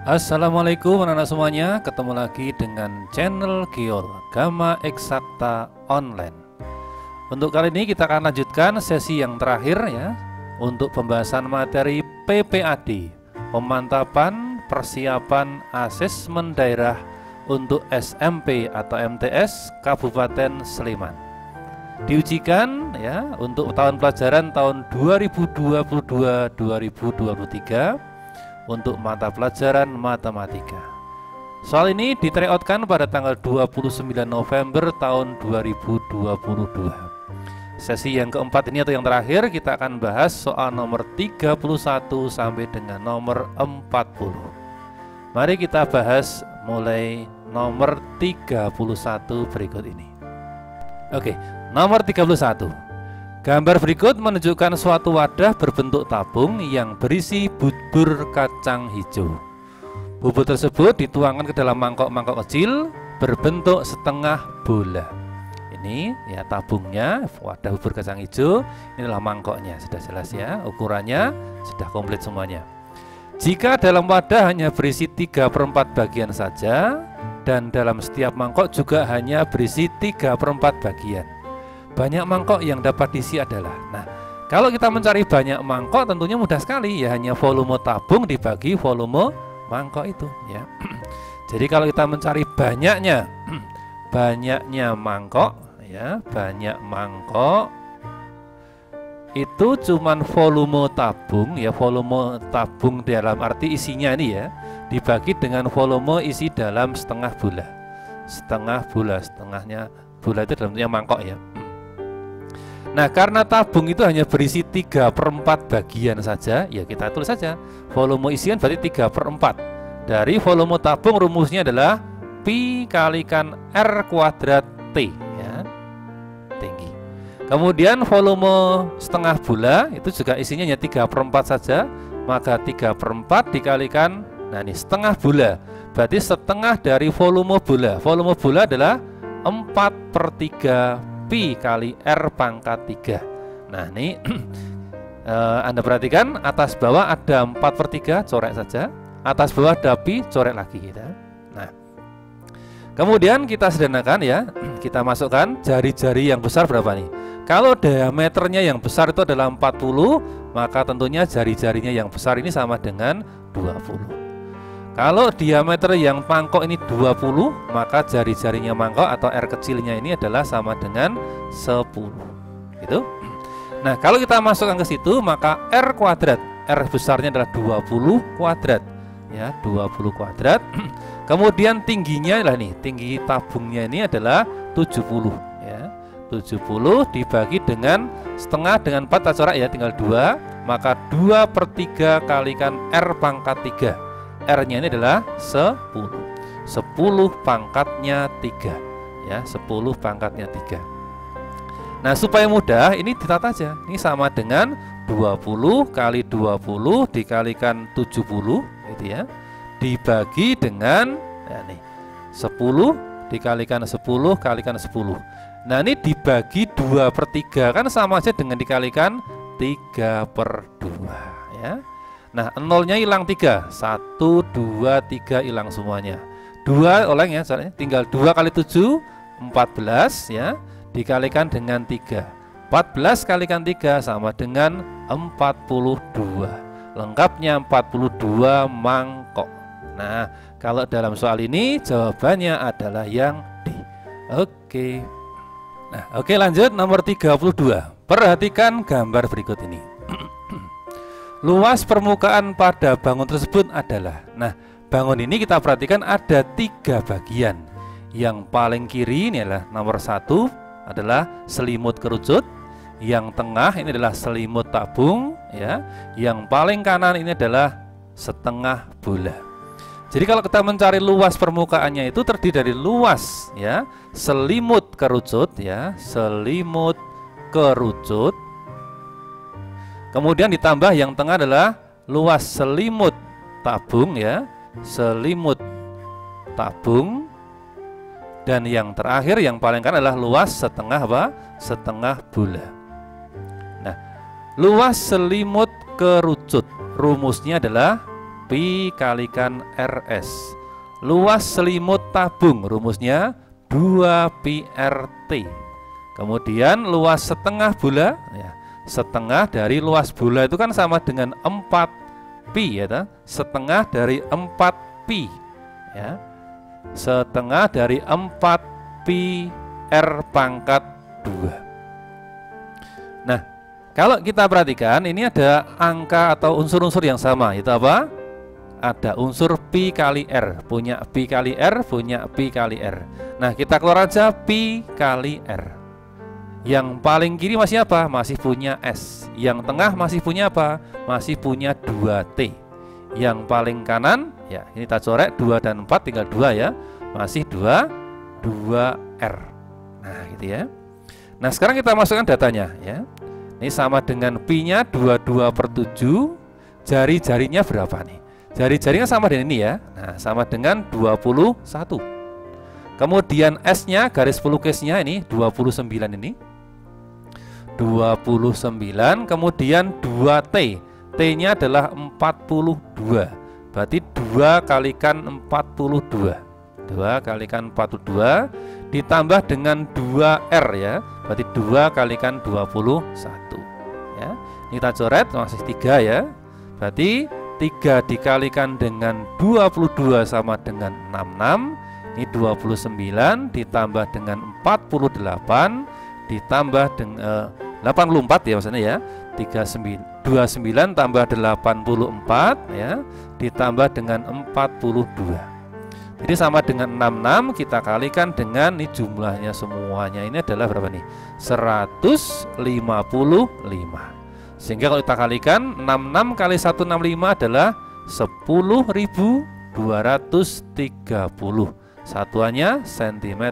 Assalamualaikum anak-anak semuanya, ketemu lagi dengan channel Giol Gama Eksakta Online. Untuk kali ini kita akan lanjutkan sesi yang terakhir ya, untuk pembahasan materi PPAD, pemantapan persiapan asesmen daerah untuk SMP atau MTS Kabupaten Sleman. Diujikan ya untuk tahun pelajaran tahun 2022-2023 untuk mata pelajaran matematika. Soal ini di-tryoutkan pada tanggal 29 November tahun 2022. Sesi yang keempat ini atau yang terakhir kita akan bahas soal nomor 31 sampai dengan nomor 40. Mari kita bahas mulai nomor 31 berikut ini. Oke, nomor 31. Gambar berikut menunjukkan suatu wadah berbentuk tabung yang berisi bubur kacang hijau. Bubur tersebut dituangkan ke dalam mangkok-mangkok kecil berbentuk setengah bola. Ini ya tabungnya, wadah bubur kacang hijau. Inilah mangkoknya, sudah jelas ya, ukurannya sudah komplit semuanya. Jika dalam wadah hanya berisi 3/4 bagian saja, dan dalam setiap mangkok juga hanya berisi 3/4 bagian, banyak mangkok yang dapat diisi adalah. Nah, kalau kita mencari banyak mangkok tentunya mudah sekali ya, hanya volume tabung dibagi volume mangkok itu ya. Jadi kalau kita mencari banyaknya mangkok ya, banyak mangkok itu cuman volume tabung ya, volume tabung dalam arti isinya ini ya, dibagi dengan volume isi dalam setengah bola. Setengah bola, setengahnya bola itu dalam bentuknya mangkok ya. Nah, karena tabung itu hanya berisi 3/4 bagian saja, ya kita tulis saja volume isian berarti 3/4. Dari volume tabung rumusnya adalah Pi kalikan R kuadrat T ya, tinggi. Kemudian volume setengah bola itu juga isinya hanya 3/4 saja, maka 3/4 dikalikan, nah ini setengah bola, berarti setengah dari volume bola. Volume bola adalah 4/3 Pi kali R pangkat 3. Nah ini Anda perhatikan atas bawah ada 4/3, corek saja. Atas bawah ada Pi, corek lagi kita. Nah, kemudian kita sederhanakan ya, kita masukkan jari-jari yang besar berapa nih. Kalau diameternya yang besar itu adalah 40, maka tentunya jari-jarinya yang besar ini sama dengan 20. Kalau diameter yang mangkok ini 20, maka jari-jarinya mangkok atau R kecilnya ini adalah sama dengan 10. Gitu. Nah, kalau kita masukkan ke situ, maka R kuadrat, R besarnya adalah 20 kuadrat. Ya, 20 kuadrat. Kemudian tingginya lah nih, tinggi tabungnya ini adalah 70 ya. 70 dibagi dengan setengah dengan 4 corak ya, tinggal 2, maka 2/3 kalikan R pangkat 3. R-nya ini adalah 10. 10 pangkatnya 3 ya, 10 pangkatnya 3. Nah, supaya mudah ini ditata aja. Ini sama dengan 20 kali 20 dikalikan 70 gitu ya. Dibagi dengan ya nih, 10 dikalikan 10 kalikan 10. Nah, ini dibagi 2/3 kan sama aja dengan dikalikan 3/2 ya. Nah, nolnya hilang 3, 1, 2, 3 hilang semuanya. 2 oleng ya, soalnya tinggal 2 kali 7, 14 ya, dikalikan dengan 3. 14 kalikan 3 sama dengan 42. Lengkapnya 42 mangkok. Nah, kalau dalam soal ini jawabannya adalah yang D. Oke. Nah, oke lanjut nomor 32. Perhatikan gambar berikut ini. Luas permukaan pada bangun tersebut adalah. Nah, bangun ini kita perhatikan ada 3 bagian. Yang paling kiri ini adalah nomor 1 adalah selimut kerucut. Yang tengah ini adalah selimut tabung ya. Yang paling kanan ini adalah setengah bola. Jadi kalau kita mencari luas permukaannya itu terdiri dari luas ya, selimut kerucut ya, selimut kerucut. Kemudian ditambah yang tengah adalah luas selimut tabung ya, selimut tabung. Dan yang terakhir yang paling kanan adalah luas setengah apa? Setengah bola. Nah, luas selimut kerucut rumusnya adalah Pi kalikan RS. Luas selimut tabung rumusnya 2 Pi RT. Kemudian luas setengah bola ya, setengah dari luas bola itu kan sama dengan 4 Pi ya, setengah dari 4 Pi ya, setengah dari 4 Pi R pangkat 2. Nah, kalau kita perhatikan ini ada angka atau unsur-unsur yang sama, itu apa? Ada unsur Pi kali R, punya Pi kali R, punya Pi kali R. Nah, kita keluar aja Pi kali R. Yang paling kiri masih apa? Masih punya S. Yang tengah masih punya apa? Masih punya 2T. Yang paling kanan, ya ini kita coret 2 dan 4 tinggal 2 ya. Masih 2R. Nah, gitu ya. Nah, sekarang kita masukkan datanya ya. Ini sama dengan Pi-nya 22/7. Jari-jarinya berapa nih? Jari-jarinya sama dengan ini ya. Nah, sama dengan 21. Kemudian S-nya, garis pelukisnya ini 29 ini. 29, kemudian 2T. T-nya adalah 42. Berarti 2 kalikan 42. 2 kalikan 42 ditambah dengan 2R ya. Berarti 2 kalikan 21 ya. Ini kita coret masih 3 ya. Berarti 3 dikalikan dengan 22 sama dengan 66. Ini 29 ditambah dengan 48 ditambah dengan 84 ya maksudnya ya. 29 tambah 84 ya ditambah dengan 42. Jadi sama dengan 66 kita kalikan dengan ini jumlahnya semuanya ini adalah berapa nih? 155. Sehingga kalau kita kalikan 66 kali 165 adalah 10.230. Satuannya cm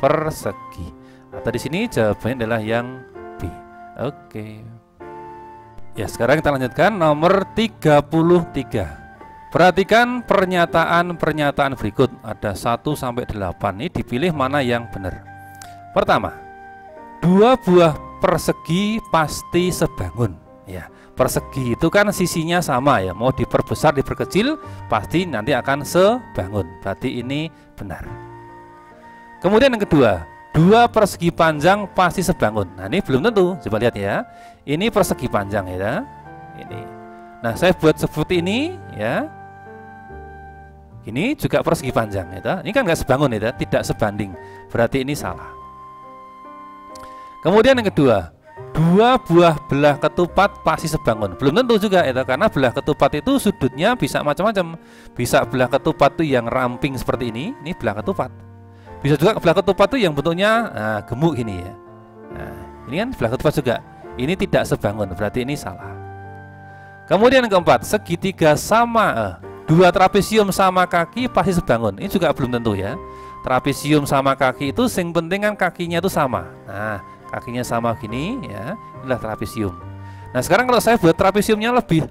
persegi. Atau di sini jawabannya adalah yang B. Oke. Ya, sekarang kita lanjutkan nomor 33. Perhatikan pernyataan-pernyataan berikut. Ada 1 sampai 8. Ini dipilih mana yang benar. Pertama, 2 buah persegi pasti sebangun. Ya, persegi itu kan sisinya sama ya. Mau diperbesar, diperkecil, pasti nanti akan sebangun. Berarti ini benar. Kemudian yang kedua, 2 persegi panjang pasti sebangun. Nah, ini belum tentu. Coba lihat ya. Ini persegi panjang ya. Ini. Nah, saya buat seperti ini ya. Ini juga persegi panjang ya. Ini kan nggak sebangun ya, tidak sebanding. Berarti ini salah. Kemudian yang kedua, 2 buah belah ketupat pasti sebangun. Belum tentu juga ya, karena belah ketupat itu sudutnya bisa macam-macam. Bisa belah ketupat itu yang ramping seperti ini belah ketupat. Bisa juga belah ketupat itu yang bentuknya gemuk gini ya. Nah, ini kan belah ketupat juga. Ini tidak sebangun, berarti ini salah. Kemudian yang keempat, segitiga sama 2 trapesium sama kaki pasti sebangun. Ini juga belum tentu ya. Trapesium sama kaki itu yang penting kan kakinya itu sama. Nah, kakinya sama gini ya, inilah trapesium. Nah, sekarang kalau saya buat trapesiumnya lebih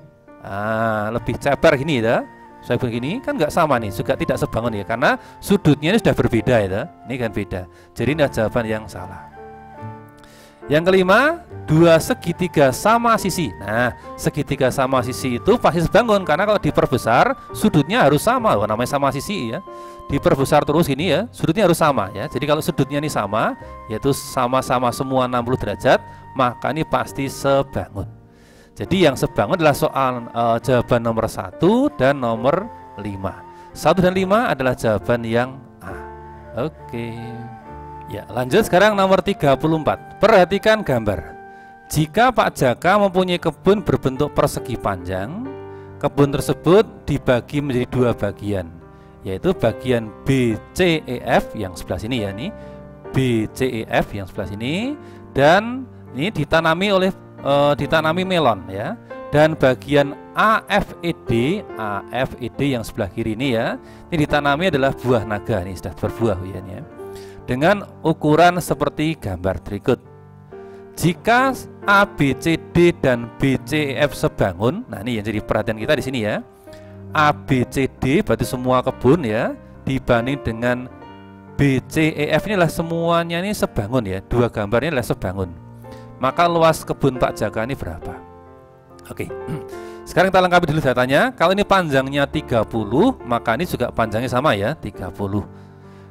ceper gini ya. Saya buat gini kan nggak sama nih, juga tidak sebangun ya, karena sudutnya ini sudah berbeda ya. Ini kan beda. Jadi ini jawaban yang salah. Yang kelima, 2 segitiga sama sisi. Nah, segitiga sama sisi itu pasti sebangun, karena kalau diperbesar sudutnya harus sama. Namanya sama sisi ya. Diperbesar terus ini ya, sudutnya harus sama ya. Jadi kalau sudutnya ini sama, yaitu sama-sama semua 60 derajat, maka ini pasti sebangun. Jadi yang sebangun adalah soal jawaban nomor 1 dan nomor 5. 1 dan 5 adalah jawaban yang A. Oke. Ya, lanjut sekarang nomor 34. Perhatikan gambar. Jika Pak Jaka mempunyai kebun berbentuk persegi panjang, kebun tersebut dibagi menjadi 2 bagian, yaitu bagian B, C, E, F yang sebelah sini ya, nih B, C, E, F yang sebelah sini, dan ini ditanami melon ya, dan bagian A, F, E, D yang sebelah kiri ini ya, ini ditanami adalah buah naga, ini sudah berbuah ya, dengan ukuran seperti gambar berikut. Jika A, B, C, D dan B, C, E, F sebangun, nah ini yang jadi perhatian kita di sini ya. A, B, C, D berarti semua kebun ya, dibanding dengan B, C, E, F inilah semuanya ini sebangun ya. 2 gambar ini adalah sebangun. Maka luas kebun Pak Jaka ini berapa? Oke. Sekarang kita lengkapi dulu datanya. Kalau ini panjangnya 30, maka ini juga panjangnya sama ya, 30.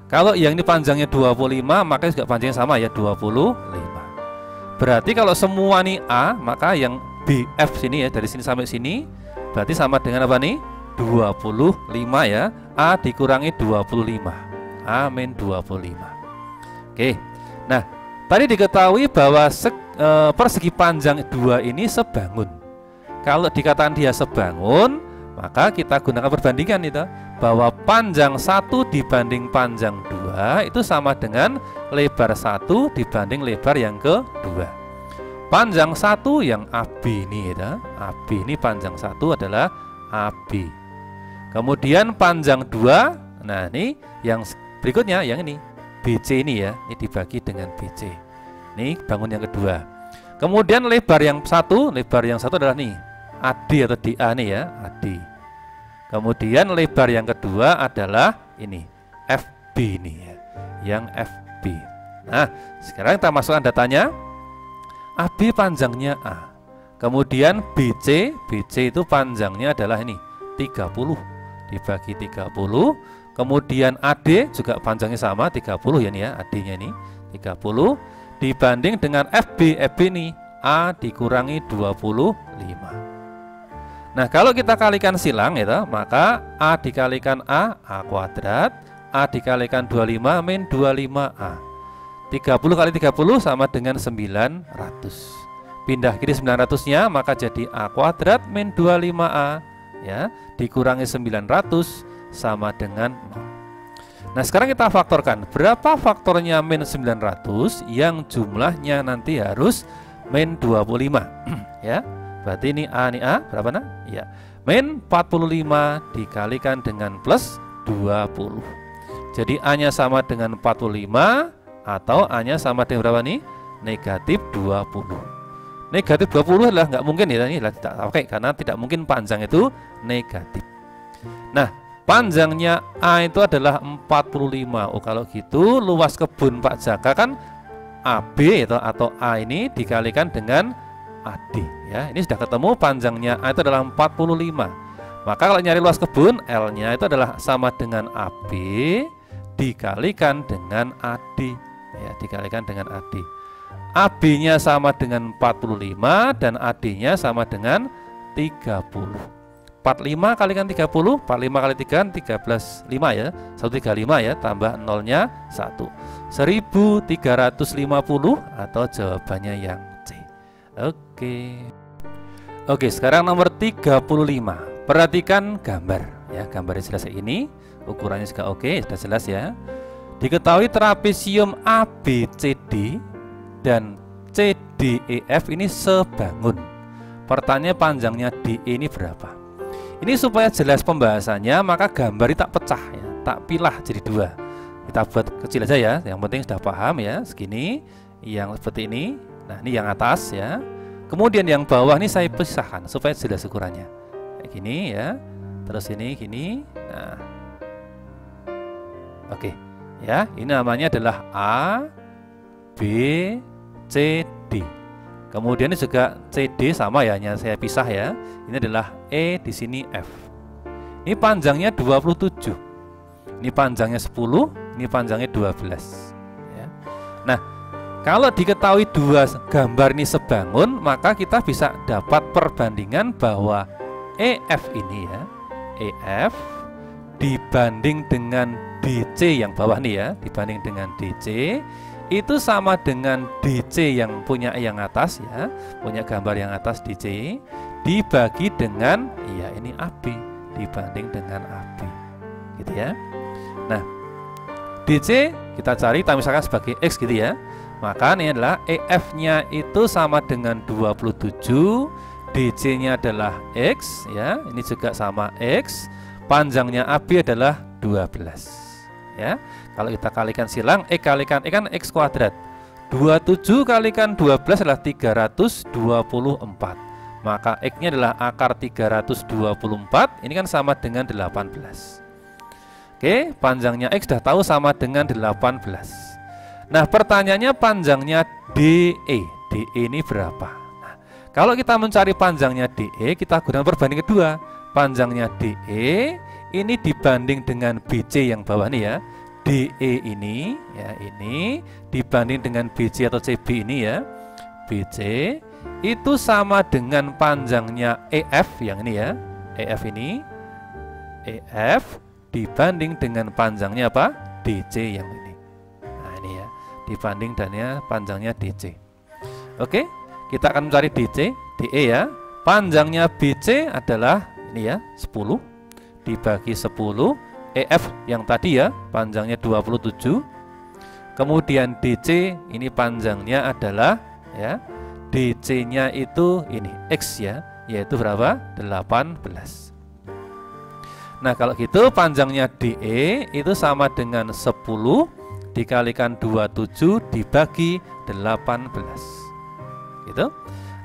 Kalau yang ini panjangnya 25, maka juga panjangnya sama ya, 25. Berarti kalau semua nih A, maka yang BF sini ya, dari sini sampai sini berarti sama dengan apa nih? 25 ya. A dikurangi 25. A min 25. Oke. Nah, tadi diketahui bahwa persegi panjang 2 ini sebangun. Kalau dikatakan dia sebangun, maka kita gunakan perbandingan itu, bahwa panjang 1 dibanding panjang 2 itu sama dengan lebar 1 dibanding lebar yang kedua. Panjang 1 yang AB ini ya, AB ini panjang 1 adalah AB. Kemudian panjang 2, nah ini yang berikutnya yang ini BC ini ya, ini dibagi dengan BC. Ini bangun yang kedua. Kemudian lebar yang satu adalah nih AD atau DA nih ya, AD. Kemudian lebar yang kedua adalah ini FB ini ya, yang FB. Nah, sekarang kita masukkan datanya. AB panjangnya A. Kemudian BC itu panjangnya adalah ini 30 dibagi 30. Kemudian AD juga panjangnya sama 30 ya nih ya, AD-nya ini 30 dibanding dengan FB ini A dikurangi 25. Nah, kalau kita kalikan silang itu, maka A dikalikan A kuadrat, A dikalikan 25 min 25A. 30 kali 30 sama dengan 900. Pindah kiri 900-nya, maka jadi A kuadrat min 25A ya, dikurangi 900 sama dengan 0. Nah, sekarang kita faktorkan. Berapa faktornya min 900 yang jumlahnya nanti harus min 25 ya. Berarti ini A berapa nah? Ya. Min 45 dikalikan dengan plus 20. Jadi A-nya sama dengan 45 atau A-nya sama dengan berapa nih? Negatif 20. Negatif 20 adalah nggak mungkin ya, ini tidak pakai karena tidak mungkin panjang itu negatif. Nah, panjangnya A itu adalah 45. Oh, kalau gitu luas kebun Pak Jaka kan AB atau A ini dikalikan dengan AD ya. Ini sudah ketemu panjangnya A itu adalah 45. Maka kalau nyari luas kebun, L-nya itu adalah sama dengan AB dikalikan dengan AD ya, dikalikan dengan AD. AB-nya sama dengan 45 dan AD-nya sama dengan 30. 45 kalikan 30, 45 kali 3 13 5 ya, 135 ya, tambah nolnya 1. 1350 atau jawabannya yang C. Oke, sekarang nomor 35. Perhatikan gambar ya, gambarnya jelas ini, ukurannya juga oke, sudah jelas ya. Diketahui trapesium ABCD dan CDEF ini sebangun. Pertanyaan panjangnya DE ini berapa? Ini supaya jelas pembahasannya, maka gambar ini tak pecah ya, tak pilah jadi dua. Kita buat kecil aja ya, yang penting sudah paham ya, segini, yang seperti ini. Nah, ini yang atas ya. Kemudian yang bawah ini saya pisahkan supaya jelas ukurannya. Kayak gini ya. Terus ini gini. Nah. Oke. Ya, ini namanya adalah A, B, C, D. Kemudian ini juga CD sama ya, hanya saya pisah ya. Ini adalah E, di sini F. Ini panjangnya 27. Ini panjangnya 10, ini panjangnya 12 ya. Nah, kalau diketahui dua gambar ini sebangun, maka kita bisa dapat perbandingan bahwa EF ini ya, EF dibanding dengan DC yang bawah nih ya, dibanding dengan DC itu sama dengan DC yang punya yang atas ya, punya gambar yang atas DC dibagi dengan ya ini AB dibanding dengan AB gitu ya. Nah, DC kita cari, kita misalkan sebagai X gitu ya, maka ini adalah EF nya itu sama dengan 27, DC nya adalah X ya, ini juga sama X, panjangnya AB adalah 12 ya. Kalau kita kalikan silang, kalikan kan X kuadrat, 27 kalikan 12 adalah 324, maka X nya adalah akar 324, ini kan sama dengan 18. Oke, panjangnya X sudah tahu sama dengan 18. Nah, pertanyaannya panjangnya DE ini berapa? Nah, Kalau kita mencari panjangnya DE, kita gunakan perbandingan kedua. Panjangnya DE ini dibanding dengan BC yang bawah nih ya. DE ini ya, ini dibanding dengan BC atau CB ini ya. BC itu sama dengan panjangnya EF yang ini ya. EF ini, EF dibanding dengan panjangnya apa? DC yang ini. Nah ini ya, dibanding dannya panjangnya DC. Oke, kita akan mencari DC, DE ya. Panjangnya BC adalah ini ya, 10 dibagi 10. EF yang tadi ya, panjangnya 27. Kemudian DC ini panjangnya adalah ya, DC-nya itu ini X ya, yaitu berapa? 18. Nah kalau gitu panjangnya DE itu sama dengan 10 dikalikan 27 dibagi 18 gitu.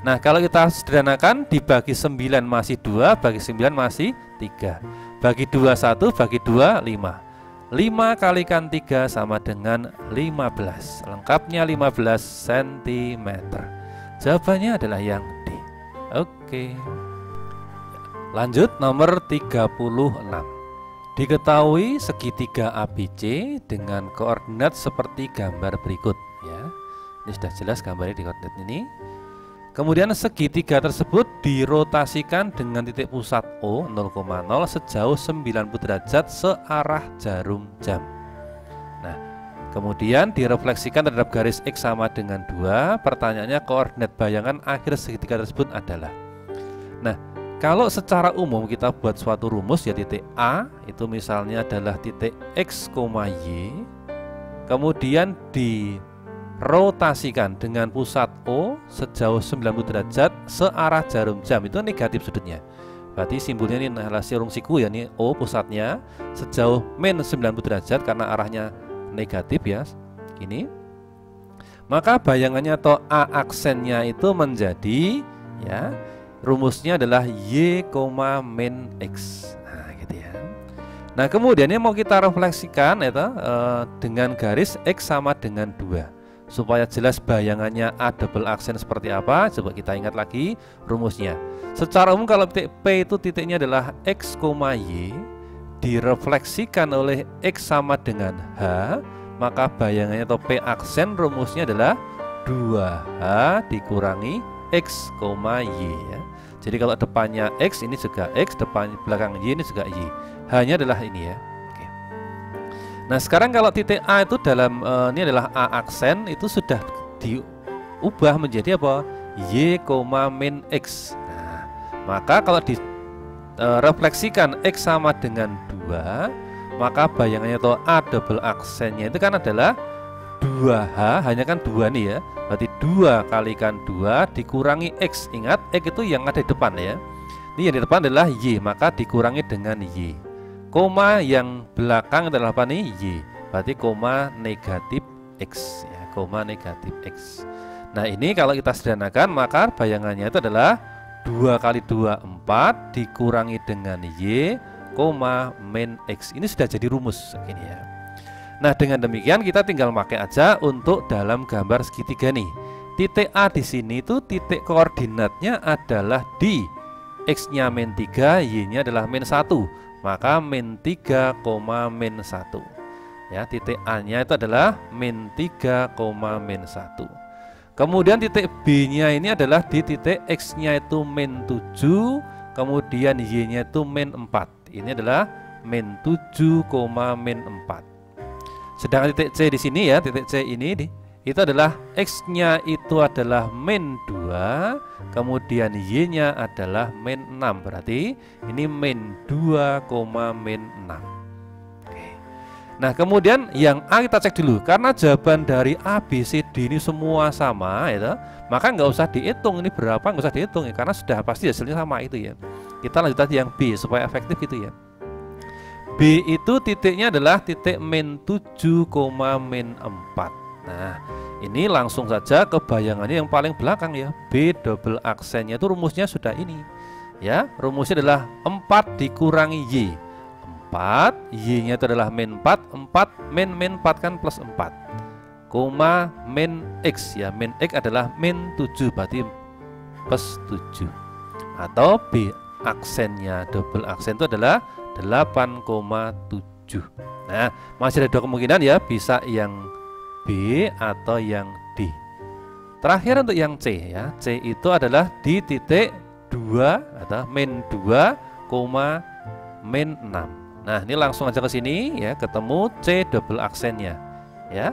Nah kalau kita sederhanakan, dibagi 9 masih 2, bagi 9 masih 3, bagi 2 1, bagi 2 5. 5 kalikan 3 sama dengan 15, lengkapnya 15 cm. Jawabannya adalah yang D. Oke. Lanjut nomor 36. Diketahui segitiga ABC dengan koordinat seperti gambar berikut ya. Ini sudah jelas gambarnya di koordinat ini. Kemudian segitiga tersebut dirotasikan dengan titik pusat O 0,0 sejauh 90 derajat searah jarum jam. Nah, kemudian direfleksikan terhadap garis X sama dengan 2. Pertanyaannya, koordinat bayangan akhir segitiga tersebut adalah. Nah, kalau secara umum kita buat suatu rumus ya, titik A itu misalnya adalah titik X, Y, kemudian dirotasikan dengan pusat O sejauh 90 derajat searah jarum jam, itu negatif sudutnya. Berarti simbolnya ini adalah siung siku ya, ini O pusatnya sejauh min 90 derajat karena arahnya negatif ya, ini. Maka bayangannya atau A aksennya itu menjadi ya, rumusnya adalah Y, min X. Nah gitu ya. Nah kemudian ini mau kita refleksikan itu dengan garis X sama dengan 2 supaya jelas bayangannya A double aksen seperti apa. Coba kita ingat lagi rumusnya. Secara umum kalau titik P itu titiknya adalah X, Y, direfleksikan oleh X sama dengan H, maka bayangannya atau P aksen rumusnya adalah 2H dikurangi X, Y ya. Jadi kalau depannya X ini juga X, depan belakang Y ini juga Y. Hanya adalah ini ya. Oke. Nah sekarang kalau titik A itu dalam ini adalah A aksen, itu sudah diubah menjadi apa? Y, min X. Nah, maka kalau direfleksikan X sama dengan 2, maka bayangannya atau A double aksennya itu kan adalah 2H, hanya kan 2 nih ya. Berarti 2 kalikan 2 dikurangi X. Ingat X itu yang ada di depan ya. Ini yang di depan adalah Y, maka dikurangi dengan Y. Koma yang belakang adalah apa nih? Y. Berarti koma negatif X ya, koma negatif X. Nah ini kalau kita sederhanakan, maka bayangannya itu adalah 2 kali 2 4 dikurangi dengan Y, min X. Ini sudah jadi rumus ini ya. Nah dengan demikian kita tinggal pakai aja untuk dalam gambar segitiga nih. Titik A di sini itu titik koordinatnya adalah di X-nya min 3, Y-nya adalah min 1. Maka min 3, min 1. Ya, titik A-nya itu adalah min 3, min 1. Kemudian titik B-nya ini adalah di titik X-nya itu min 7, kemudian Y-nya itu min 4. Ini adalah min 7, min 4. Sedangkan titik C di sini ya, titik C ini itu adalah X-nya itu adalah min 2, kemudian Y-nya adalah min 6. Berarti ini min 2, min 6. Oke. Nah kemudian yang A kita cek dulu. Karena jawaban dari A, B, C, D ini semua sama ya, maka nggak usah dihitung ini berapa, nggak usah dihitung ya, karena sudah pasti hasilnya sama itu ya. Kita lanjut aja yang B supaya efektif itu ya. B itu titiknya adalah titik min 7, min 4. Nah ini langsung saja ke bayangannya yang paling belakang ya. B double aksennya itu rumusnya sudah ini ya. Rumusnya adalah 4 dikurangi Y. 4, Y-nya itu adalah min 4. 4 min 4 kan plus 4, koma min X ya. Min X adalah min 7, berarti plus 7. Atau B aksennya double aksen itu adalah 8,7. Nah, masih ada dua kemungkinan ya, bisa yang B atau yang D. Terakhir untuk yang C ya, C itu adalah di titik 2 atau min 2, min 6. Nah, ini langsung aja ke sini ya, ketemu C double aksennya ya.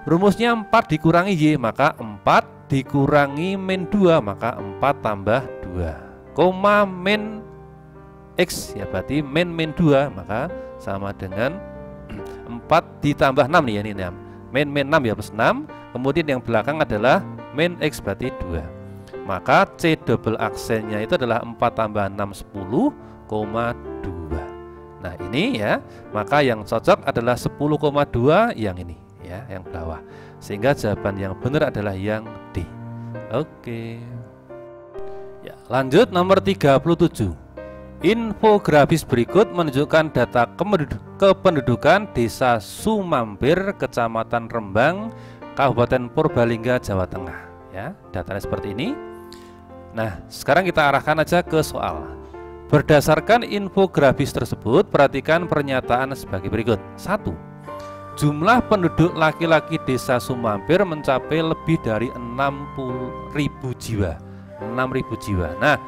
Rumusnya 4 dikurangi Y, maka 4 dikurangi min 2, maka 4 tambah 2, koma min X ya, berarti min 2, maka sama dengan 4 ditambah 6 nih ya, ini 6. Min 6 ya, plus 6, kemudian yang belakang adalah min X, berarti 2. Maka C double aksennya itu adalah 4 tambah 6, 10,2. Nah ini ya, maka yang cocok adalah 10,2 yang ini ya, yang bawah. Sehingga jawaban yang benar adalah yang D. Oke. Ya, lanjut nomor 37. Infografis berikut menunjukkan data kependudukan Desa Sumampir, Kecamatan Rembang, Kabupaten Purbalingga, Jawa Tengah. Ya, datanya seperti ini. Nah, sekarang kita arahkan aja ke soal. Berdasarkan infografis tersebut, perhatikan pernyataan sebagai berikut. 1. Jumlah penduduk laki-laki Desa Sumampir mencapai lebih dari 60.000 jiwa. 6.000 jiwa. Nah,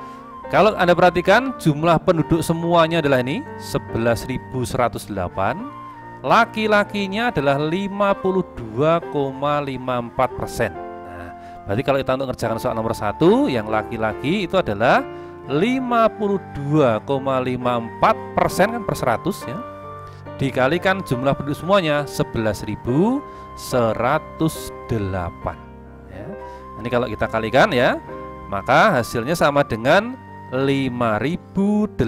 kalau Anda perhatikan jumlah penduduk semuanya adalah ini 11.108. Laki-lakinya adalah 52,54%. Nah, berarti kalau kita untuk mengerjakan soal nomor 1, yang laki-laki itu adalah 52,54% kan per 100 ya. Dikalikan jumlah penduduk semuanya 11.108 ya. Ini kalau kita kalikan ya, maka hasilnya sama dengan 5.836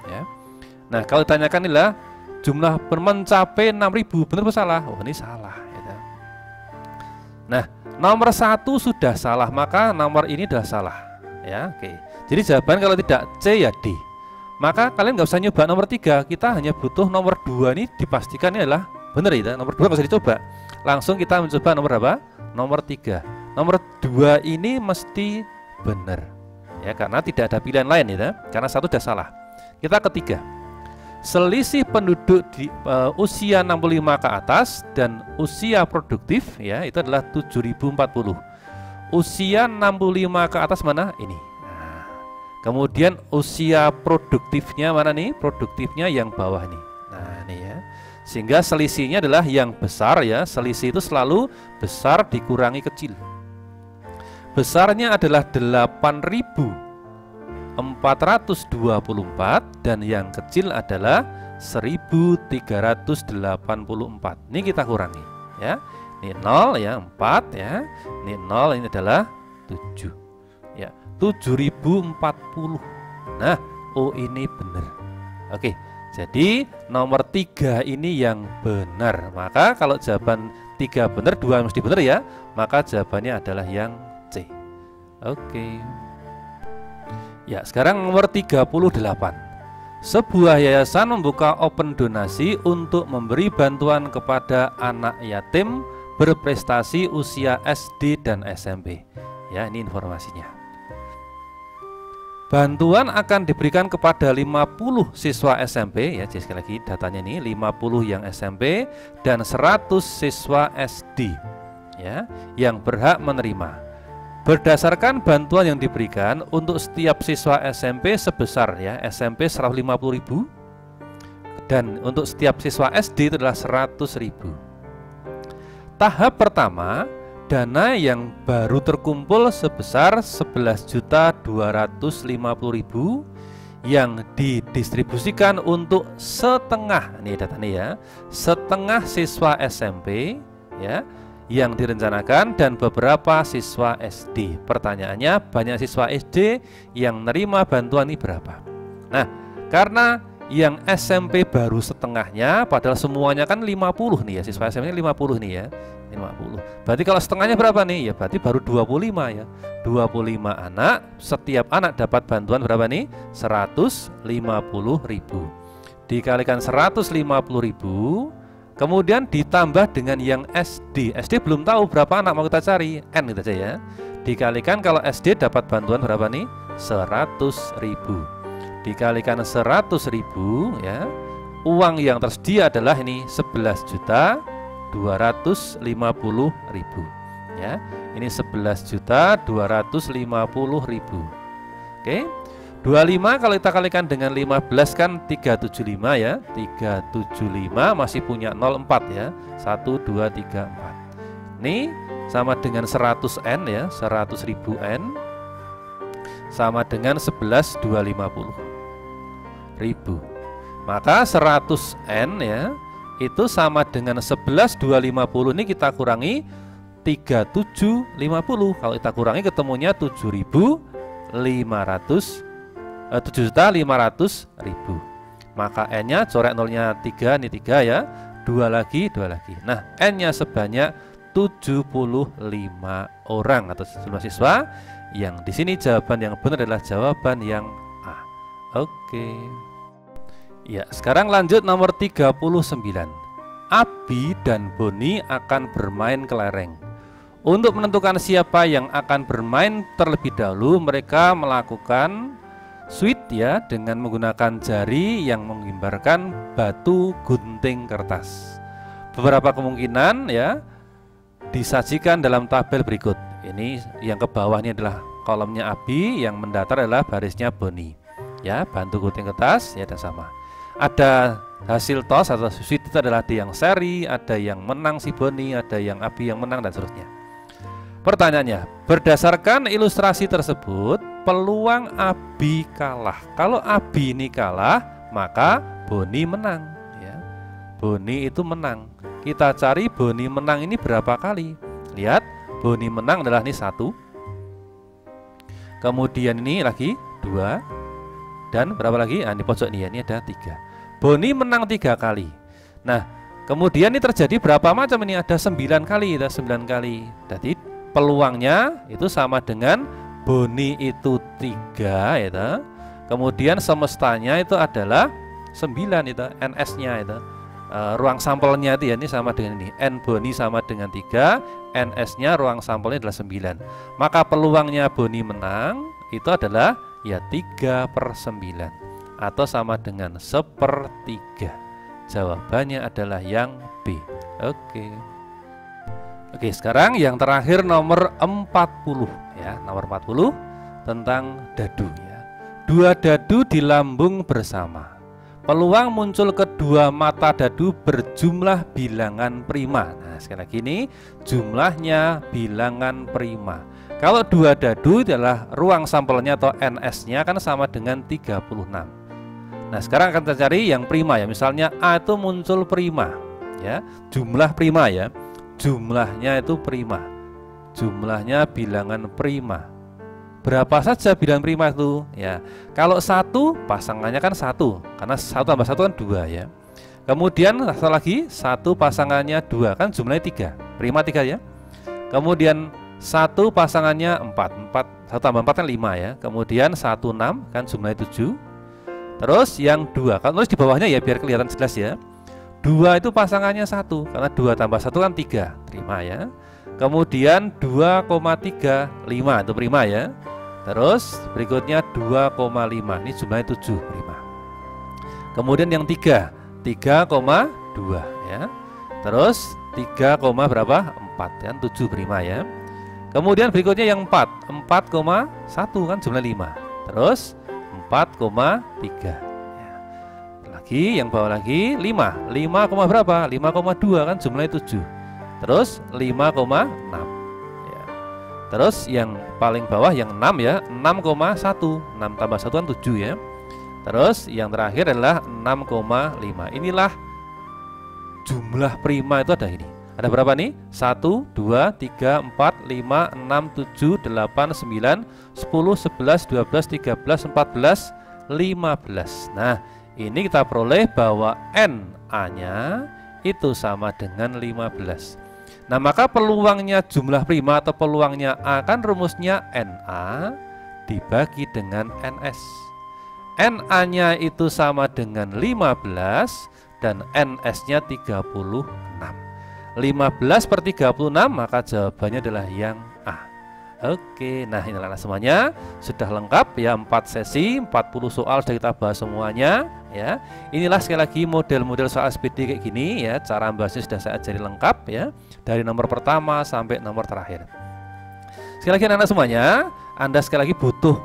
ya. Nah, kalau ditanyakan inilah jumlah mencapai 6.000, benar atau salah? Oh, ini salah ya. Nah, nomor 1 sudah salah, maka nomor ini sudah salah ya. Oke. Jadi jawaban kalau tidak C ya D. Maka kalian nggak usah nyoba nomor 3, kita hanya butuh nomor 2 ini dipastikan ini adalah benar ya. Nomor 2 nggak usah dicoba. Langsung kita mencoba nomor berapa? Nomor 3. Nomor 2 ini mesti benar ya, karena tidak ada pilihan lain ya, karena 1 sudah salah. Kita ketiga, selisih penduduk di usia 65 ke atas dan usia produktif ya, itu adalah 7.040. Usia 65 ke atas mana? Ini. Nah, kemudian usia produktifnya mana nih? Produktifnya yang bawah nih. Nah ini ya, sehingga selisihnya adalah yang besar ya. Selisih itu selalu besar dikurangi kecil. Besarnya adalah 8.424 dan yang kecil adalah 1.384. Ini kita kurangi ya. Ini 0 ya, 4 ya. Ini 0, ini adalah 7 ya, 7.040. Nah, oh ini benar. Oke, jadi nomor 3 ini yang benar. Maka kalau jawaban 3 benar, 2 mesti benar ya, maka jawabannya adalah yang C. Oke. Ya, sekarang nomor 38. Sebuah yayasan membuka open donasi untuk memberi bantuan kepada anak yatim berprestasi usia SD dan SMP. Ya, ini informasinya. Bantuan akan diberikan kepada 50 siswa SMP ya, jadi sekali lagi datanya ini 50 yang SMP dan 100 siswa SD ya yang berhak menerima. Berdasarkan bantuan yang diberikan untuk setiap siswa SMP sebesar ya SMP 150.000 dan untuk setiap siswa SD itu adalah 100.000. Tahap pertama, dana yang baru terkumpul sebesar 11.250.000 yang didistribusikan untuk setengah, ini datanya ya, setengah siswa SMP ya yang direncanakan dan beberapa siswa SD. Pertanyaannya, banyak siswa SD yang menerima bantuan ini berapa? Nah, karena yang SMP baru setengahnya, padahal semuanya kan 50 nih ya, siswa SMP 50 nih ya, 50. Berarti kalau setengahnya berapa nih? Ya berarti baru 25 ya. 25 anak, setiap anak dapat bantuan berapa nih? 150.000. Dikalikan 150.000, Kemudian ditambah dengan yang SD. SD belum tahu berapa anak mau kita cari, N gitu aja ya. Dikalikan kalau SD dapat bantuan berapa nih? 100.000. Dikalikan 100.000 ya. Uang yang tersedia adalah ini 11.250.000 ya. Ini 11.250.000. Oke. 25 kalau kita kalikan dengan 15 kan 375 ya. 375 masih punya 04 ya. 1 2 3 4. Ini sama dengan 100N ya, 100.000 N sama dengan 11.250.000. Maka 100N ya itu sama dengan 11.250, ini kita kurangi 3.750. Kalau kita kurangi ketemunya 7.500.000. Maka N-nya coret nolnya 3, ini 3 ya. 2 lagi. Nah, N-nya sebanyak 75 orang atau jumlah siswa. Yang di sini jawaban yang benar adalah jawaban yang A. Oke. Ya, sekarang lanjut nomor 39. Abi dan Boni akan bermain kelereng. Untuk menentukan siapa yang akan bermain terlebih dahulu, mereka melakukan sweet ya dengan menggunakan jari yang menggambarkan batu gunting kertas. Beberapa kemungkinan ya disajikan dalam tabel berikut. Ini yang ke bawah ini adalah kolomnya Abi, yang mendatar adalah barisnya Boni. Ya, bantu gunting kertas ya dan sama. Ada hasil tos atau sweet itu adalah ada yang seri, ada yang menang si Boni, ada yang Abi yang menang dan seterusnya. Pertanyaannya, berdasarkan ilustrasi tersebut, peluang Abi kalah. Kalau Abi ini kalah, maka Boni menang ya. Boni itu menang. Kita cari Boni menang ini berapa kali. Lihat, Boni menang adalah ini 1. Kemudian ini lagi 2. Dan berapa lagi? Di pojok ini ada 3. Boni menang 3 kali. Nah, kemudian ini terjadi berapa macam ini? Ada 9 kali, ada 9 kali. Jadi peluangnya itu sama dengan Boni itu 3 ya. Kemudian semestanya itu adalah 9 itu, NS-nya itu. Ruang sampelnya itu ya, ini sama dengan ini. N Boni sama dengan 3, NS-nya ruang sampelnya adalah 9. Maka peluangnya Boni menang itu adalah ya 3/9 atau sama dengan 1/3. Jawabannya adalah yang B. Oke, sekarang yang terakhir nomor 40 ya. Nomor 40 tentang dadu ya. 2 dadu di lambung bersama. Peluang muncul kedua mata dadu berjumlah bilangan prima. Nah, sekali lagi ini jumlahnya bilangan prima. Kalau 2 dadu adalah ruang sampelnya atau NS-nya kan sama dengan 36. Nah, sekarang akan kita cari yang prima ya. Misalnya A itu muncul prima ya, jumlah prima ya. Jumlahnya itu prima. Jumlahnya bilangan prima. Berapa saja bilangan prima itu ya. Kalau 1 pasangannya kan 1, karena 1 tambah 1 kan 2 ya. Kemudian satu lagi 1 pasangannya 2, kan jumlahnya 3. Prima 3 ya. Kemudian 1 pasangannya 4, 1 tambah 4 kan 5 ya. Kemudian 1 6 kan jumlahnya 7. Terus yang 2, kalau tulis di bawahnya ya biar kelihatan jelas ya. 2 itu pasangannya 1, karena 2 tambah 1 kan 3. Terima ya. Kemudian 2,35 itu prima ya. Terus berikutnya 2,5, ini jumlahnya 7, prima. Kemudian yang 3, 3,2 ya. Terus 3, berapa? 4 kan 7, prima ya. Kemudian berikutnya yang 4, 4,1 kan jumlah 5. Terus 4,3 ya. Lagi yang bawah lagi 5, 5, berapa? 5,2 kan jumlahnya 7. Terus 5,6 ya. Terus yang paling bawah yang 6 ya, 6,1. 6 tambah 1 kan 7 ya. Terus yang terakhir adalah 6,5. Inilah jumlah prima itu ada ini. Ada berapa nih? 1, 2, 3, 4, 5, 6, 7, 8, 9, 10, 11, 12, 13, 14, 15. Nah, ini kita peroleh bahwa NA-nya itu sama dengan 15. Nah, maka peluangnya jumlah prima atau peluangnya A kan rumusnya NA dibagi dengan NS. NA-nya itu sama dengan 15 dan NS-nya 36. 15/36, maka jawabannya adalah yang A. Oke, nah inilah semuanya sudah lengkap ya, 4 sesi, 40 soal sudah kita bahas semuanya ya. Inilah sekali lagi model-model soal SPD kayak gini ya, cara bahasnya sudah saya ajari lengkap ya, dari nomor pertama sampai nomor terakhir. Sekali lagi anak-anak semuanya, Anda sekali lagi butuh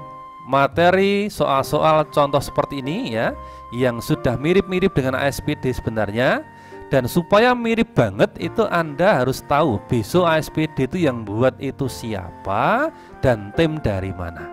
materi soal-soal contoh seperti ini ya, yang sudah mirip-mirip dengan ASPD sebenarnya. Dan supaya mirip banget itu Anda harus tahu besok ASPD itu yang buat itu siapa dan tim dari mana.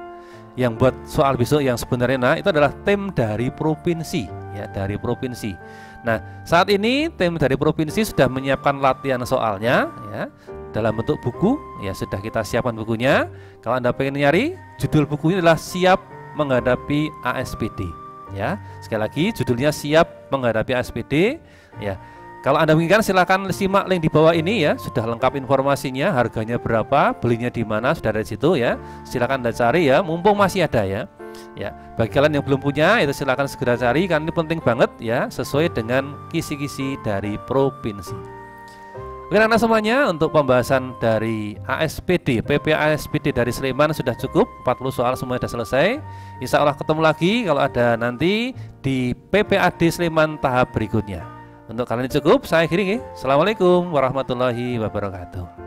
Yang buat soal besok yang sebenarnya itu adalah tim dari provinsi ya, dari provinsi. Nah, saat ini tim dari provinsi sudah menyiapkan latihan soalnya ya, dalam bentuk buku ya, sudah kita siapkan bukunya. Kalau Anda pengen nyari, judul bukunya adalah Siap Menghadapi ASPD ya. Sekali lagi judulnya Siap Menghadapi ASPD ya. Kalau Anda menginginkan silakan simak link di bawah ini ya, sudah lengkap informasinya, harganya berapa, belinya di mana, sudah ada di situ ya. Silakan Anda cari ya, mumpung masih ada ya. Ya, bagi kalian yang belum punya itu silakan segera cari, karena ini penting banget ya, sesuai dengan kisi-kisi dari provinsi. Oke anak semuanya, untuk pembahasan dari ASPD, PPA ASPD dari Sleman sudah cukup, 40 soal semua sudah selesai. Insya Allah ketemu lagi kalau ada nanti di PPAD Sleman tahap berikutnya. Untuk kalian cukup, saya akhiri. Assalamualaikum warahmatullahi wabarakatuh.